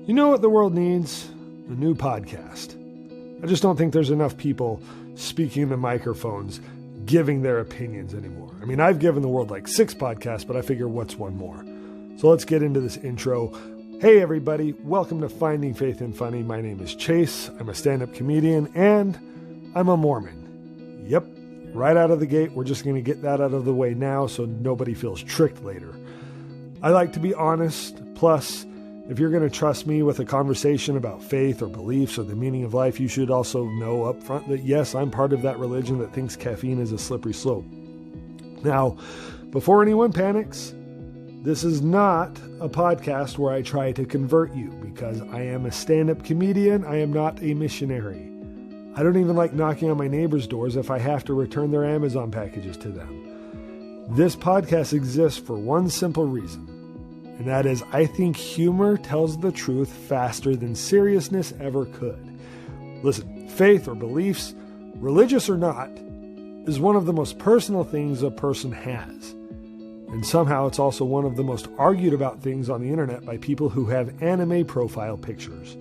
You know what the world needs? A new podcast. I just don't think there's enough people speaking in the microphones, giving their opinions anymore. I mean, I've given the world like 6 podcasts, but I figure what's one more? So let's get into this intro. Hey everybody, welcome to Finding Faith in Funny. My name is Chase. I'm a stand-up comedian and I'm a Mormon. Yep, right out of the gate, we're just going to get that out of the way now so nobody feels tricked later. I like to be honest, plus if you're going to trust me with a conversation about faith or beliefs or the meaning of life, you should also know up front that yes, I'm part of that religion that thinks caffeine is a slippery slope. Now, before anyone panics, this is not a podcast where I try to convert you because I am a stand-up comedian. I am not a missionary. I don't even like knocking on my neighbors' doors if I have to return their Amazon packages to them. This podcast exists for one simple reason. And that is, I think humor tells the truth faster than seriousness ever could. Listen, faith or beliefs, religious or not, is one of the most personal things a person has. And somehow it's also one of the most argued about things on the internet by people who have anime profile pictures.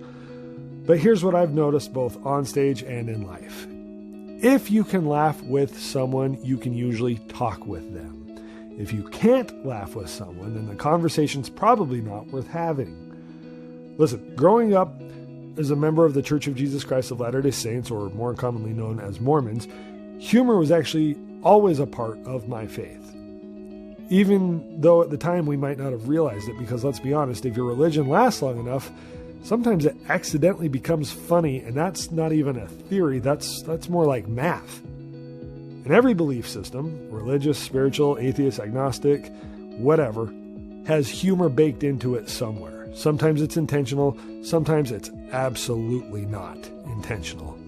But here's what I've noticed both on stage and in life. If you can laugh with someone, you can usually talk with them. If you can't laugh with someone, then the conversation's probably not worth having. Listen, growing up as a member of the Church of Jesus Christ of Latter-day Saints, or more commonly known as Mormons, humor was actually always a part of my faith. Even though at the time we might not have realized it, because let's be honest, if your religion lasts long enough, sometimes it accidentally becomes funny, and that's not even a theory, that's more like math. In every belief system, religious, spiritual, atheist, agnostic, whatever, has humor baked into it somewhere. Sometimes it's intentional, sometimes it's absolutely not intentional.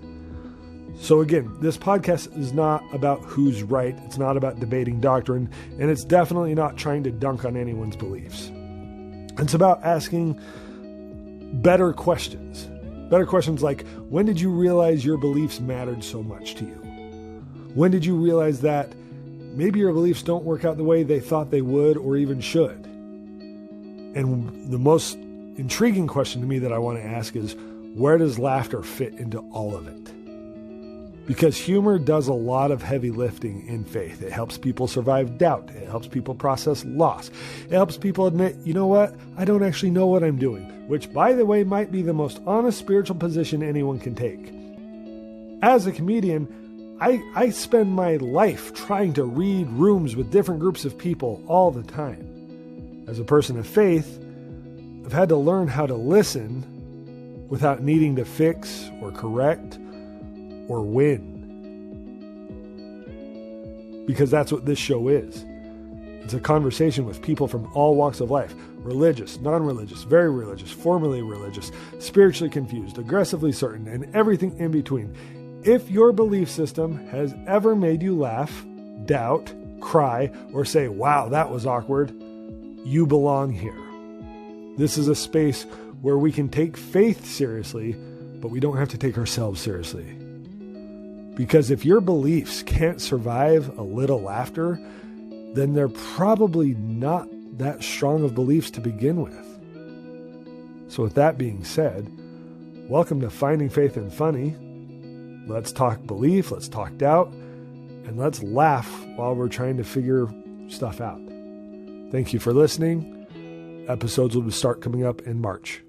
So again, this podcast is not about who's right, it's not about debating doctrine, and it's definitely not trying to dunk on anyone's beliefs. It's about asking better questions. Better questions like, when did you realize your beliefs mattered so much to you? When did you realize that maybe your beliefs don't work out the way they thought they would or even should? And the most intriguing question to me that I want to ask is, where does laughter fit into all of it? Because humor does a lot of heavy lifting in faith. It helps people survive doubt. It helps people process loss. It helps people admit, you know what? I don't actually know what I'm doing, which, by the way, might be the most honest spiritual position anyone can take. As a comedian, I spend my life trying to read rooms with different groups of people all the time. As a person of faith, I've had to learn how to listen without needing to fix or correct or win. Because that's what this show is. It's a conversation with people from all walks of life. Religious, non-religious, very religious, formerly religious, spiritually confused, aggressively certain, and everything in between. If your belief system has ever made you laugh, doubt, cry, or say, wow, that was awkward, you belong here. This is a space where we can take faith seriously, but we don't have to take ourselves seriously. Because if your beliefs can't survive a little laughter, then they're probably not that strong of beliefs to begin with. So with that being said, welcome to Finding Faith in Funny. Let's talk belief, let's talk doubt, and let's laugh while we're trying to figure stuff out. Thank you for listening. Episodes will start coming up in March.